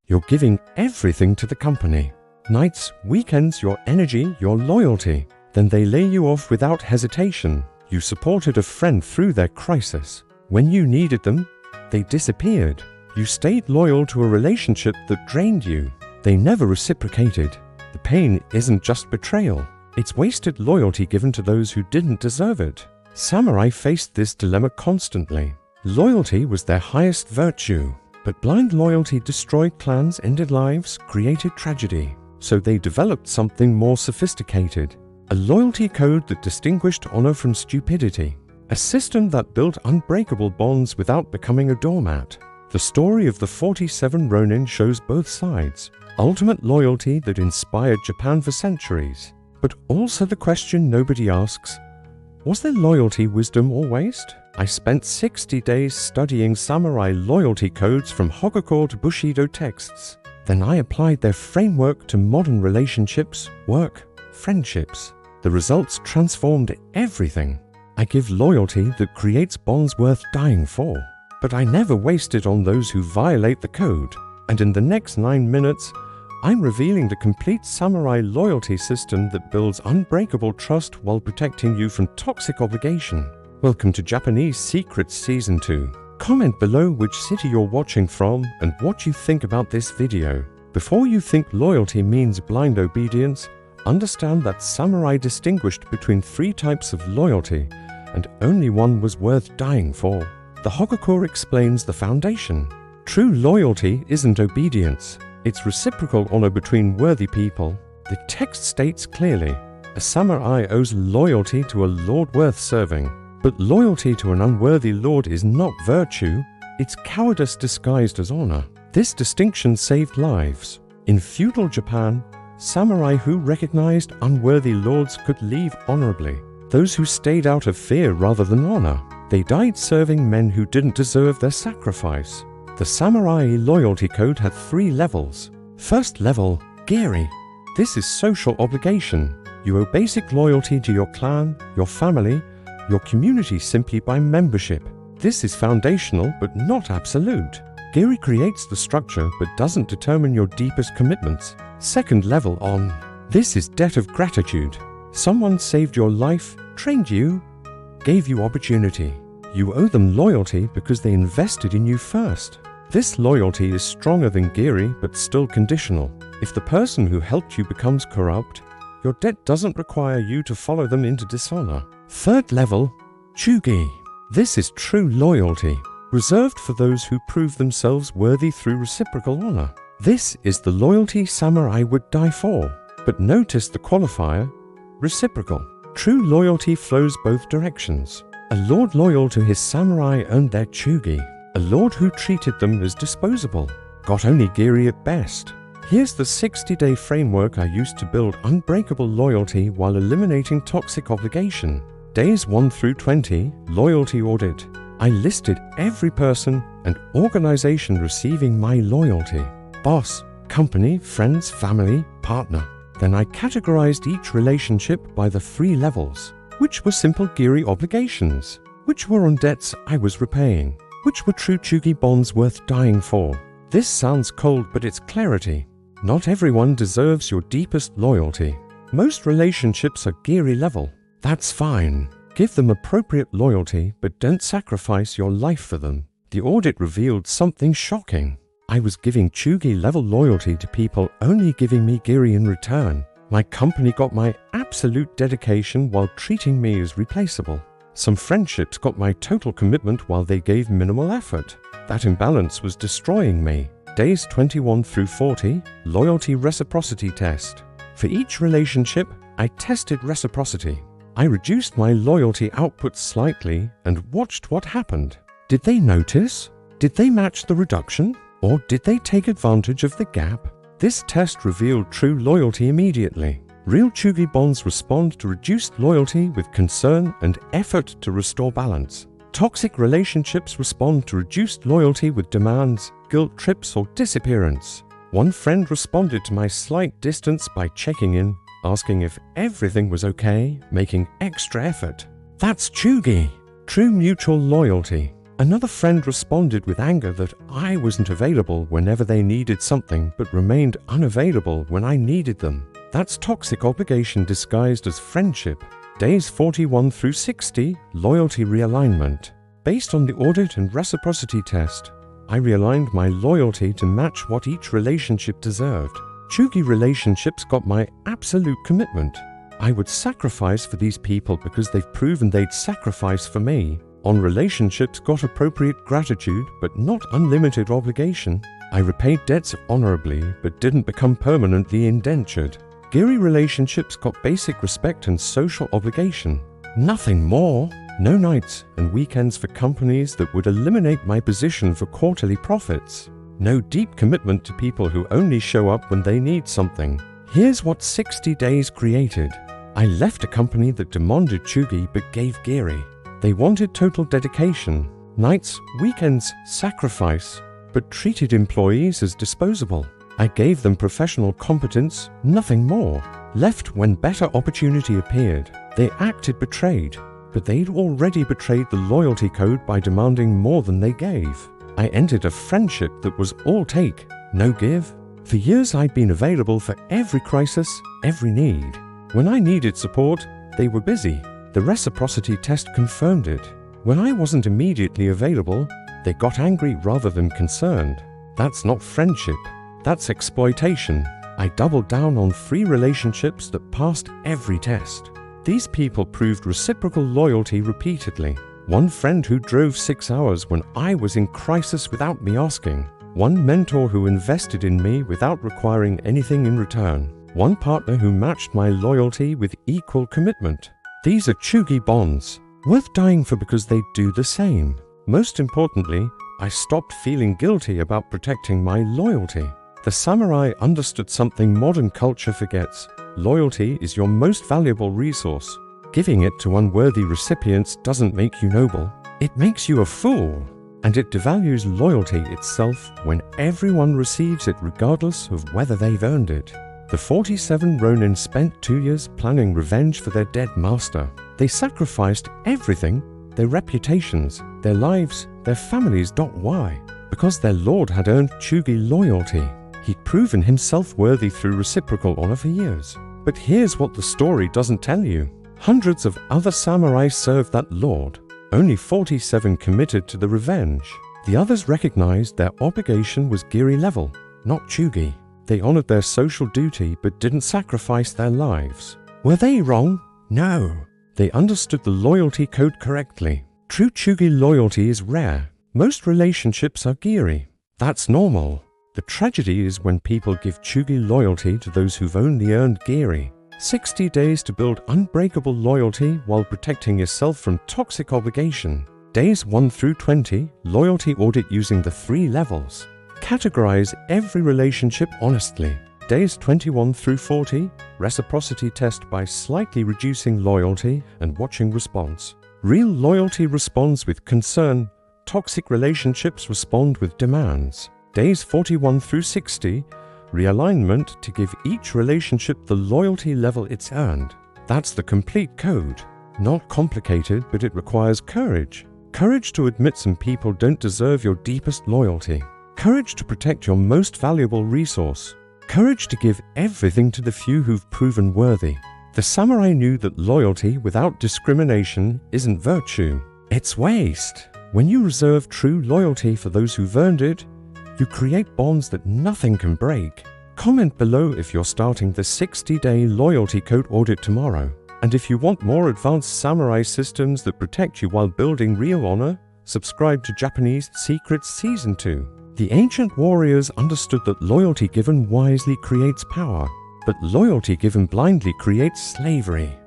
You're giving everything to the company. Nights, weekends, your energy, your loyalty. Then they lay you off without hesitation. You supported a friend through their crisis. When you needed them, they disappeared. You stayed loyal to a relationship that drained you. They never reciprocated. The pain isn't just betrayal. It's wasted loyalty given to those who didn't deserve it. Samurai faced this dilemma constantly. Loyalty was their highest virtue, but blind loyalty destroyed clans, ended lives, created tragedy. So they developed something more sophisticated. A loyalty code that distinguished honor from stupidity. A system that built unbreakable bonds without becoming a doormat. The story of the 47 Ronin shows both sides. Ultimate loyalty that inspired Japan for centuries. But also the question nobody asks, was there loyalty, wisdom, or waste? I spent 60 days studying samurai loyalty codes from Hagakure to Bushido texts. Then I applied their framework to modern relationships, work, friendships. The results transformed everything. I give loyalty that creates bonds worth dying for. But I never waste it on those who violate the code. And in the next 9 minutes, I'm revealing the complete samurai loyalty system that builds unbreakable trust while protecting you from toxic obligation. Welcome to Japanese Secrets Season 2. Comment below which city you're watching from and what you think about this video. Before you think loyalty means blind obedience, understand that samurai distinguished between 3 types of loyalty, and only one was worth dying for. The Hagakure explains the foundation. True loyalty isn't obedience. It's reciprocal honor between worthy people. The text states clearly, a samurai owes loyalty to a lord worth serving. But loyalty to an unworthy lord is not virtue, it's cowardice disguised as honor. This distinction saved lives. In feudal Japan, samurai who recognized unworthy lords could leave honorably. Those who stayed out of fear rather than honor. They died serving men who didn't deserve their sacrifice. The samurai loyalty code had 3 levels. First level, GIRI. This is social obligation. You owe basic loyalty to your clan, your family, your community simply by membership. This is foundational but not absolute. GIRI creates the structure but doesn't determine your deepest commitments. Second level on. This is debt of gratitude. Someone saved your life, trained you, gave you opportunity. You owe them loyalty because they invested in you first. This loyalty is stronger than GIRI but still conditional. If the person who helped you becomes corrupt, your debt doesn't require you to follow them into dishonor. Third level, CHUGI. This is true loyalty, reserved for those who prove themselves worthy through reciprocal honor. This is the loyalty samurai would die for. But notice the qualifier, reciprocal. True loyalty flows both directions. A lord loyal to his samurai earned their CHUGI. A lord who treated them as disposable got only GIRI at best. Here's the 60-day framework I used to build unbreakable loyalty while eliminating toxic obligation. Days 1 through 20, loyalty audit. I listed every person and organization receiving my loyalty. Boss, company, friends, family, partner. Then I categorized each relationship by the 3 levels. Which were simple GIRI obligations? Which were on debts I was repaying? Which were true CHUGI bonds worth dying for? This sounds cold, but it's clarity. Not everyone deserves your deepest loyalty. Most relationships are GIRI level. That's fine. Give them appropriate loyalty, but don't sacrifice your life for them. The audit revealed something shocking. I was giving CHUGI level loyalty to people only giving me GIRI in return. My company got my absolute dedication while treating me as replaceable. Some friendships got my total commitment while they gave minimal effort. That imbalance was destroying me. Days 21 through 40, loyalty reciprocity test. For each relationship, I tested reciprocity. I reduced my loyalty output slightly and watched what happened. Did they notice? Did they match the reduction? Or did they take advantage of the gap? This test revealed true loyalty immediately. Real CHUGI bonds respond to reduced loyalty with concern and effort to restore balance. Toxic relationships respond to reduced loyalty with demands, guilt trips, or disappearance. One friend responded to my slight distance by checking in, asking if everything was okay, making extra effort. That's CHUGI, true mutual loyalty. Another friend responded with anger that I wasn't available whenever they needed something but remained unavailable when I needed them. That's toxic obligation disguised as friendship. Days 41 through 60, loyalty realignment. Based on the audit and reciprocity test, I realigned my loyalty to match what each relationship deserved. CHUGI relationships got my absolute commitment. I would sacrifice for these people because they've proven they'd sacrifice for me. On relationships got appropriate gratitude but not unlimited obligation. I repaid debts honorably but didn't become permanently indentured. GIRI relationships got basic respect and social obligation. Nothing more. No nights and weekends for companies that would eliminate my position for quarterly profits. No deep commitment to people who only show up when they need something. Here's what 60 days created. I left a company that demanded CHUGI but gave GIRI. They wanted total dedication, nights, weekends, sacrifice, but treated employees as disposable. I gave them professional competence, nothing more. Left when better opportunity appeared. They acted betrayed, but they'd already betrayed the loyalty code by demanding more than they gave. I ended a friendship that was all take, no give. For years I'd been available for every crisis, every need. When I needed support, they were busy. The reciprocity test confirmed it. When I wasn't immediately available, they got angry rather than concerned. That's not friendship. That's exploitation. I doubled down on 3 relationships that passed every test. These people proved reciprocal loyalty repeatedly. One friend who drove 6 hours when I was in crisis without me asking. One mentor who invested in me without requiring anything in return. One partner who matched my loyalty with equal commitment. These are CHUGI bonds, worth dying for because they do the same. Most importantly, I stopped feeling guilty about protecting my loyalty. The samurai understood something modern culture forgets. Loyalty is your most valuable resource. Giving it to unworthy recipients doesn't make you noble. It makes you a fool. And it devalues loyalty itself when everyone receives it regardless of whether they've earned it. The 47 Ronin spent 2 years planning revenge for their dead master. They sacrificed everything, their reputations, their lives, their families. Why? Because their lord had earned CHUGI loyalty. He'd proven himself worthy through reciprocal honor for years. But here's what the story doesn't tell you. Hundreds of other samurai served that lord. Only 47 committed to the revenge. The others recognized their obligation was GIRI level, not CHUGI. They honored their social duty but didn't sacrifice their lives. Were they wrong? No. They understood the loyalty code correctly. True CHUGI loyalty is rare. Most relationships are GIRI. That's normal. The tragedy is when people give CHUGI loyalty to those who've only earned GIRI. 60 days to build unbreakable loyalty while protecting yourself from toxic obligation. Days 1 through 20, loyalty audit using the 3 levels. Categorize every relationship honestly. Days 21 through 40, reciprocity test by slightly reducing loyalty and watching response. Real loyalty responds with concern. Toxic relationships respond with demands. Days 41 through 60, realignment to give each relationship the loyalty level it's earned. That's the complete code. Not complicated, but it requires courage. Courage to admit some people don't deserve your deepest loyalty. Courage to protect your most valuable resource. Courage to give everything to the few who've proven worthy. The samurai knew that loyalty without discrimination isn't virtue. It's waste. When you reserve true loyalty for those who've earned it, you create bonds that nothing can break. Comment below if you're starting the 60-day loyalty code audit tomorrow. And if you want more advanced samurai systems that protect you while building real honor, subscribe to Japanese Secrets Season 2. The ancient warriors understood that loyalty given wisely creates power, but loyalty given blindly creates slavery.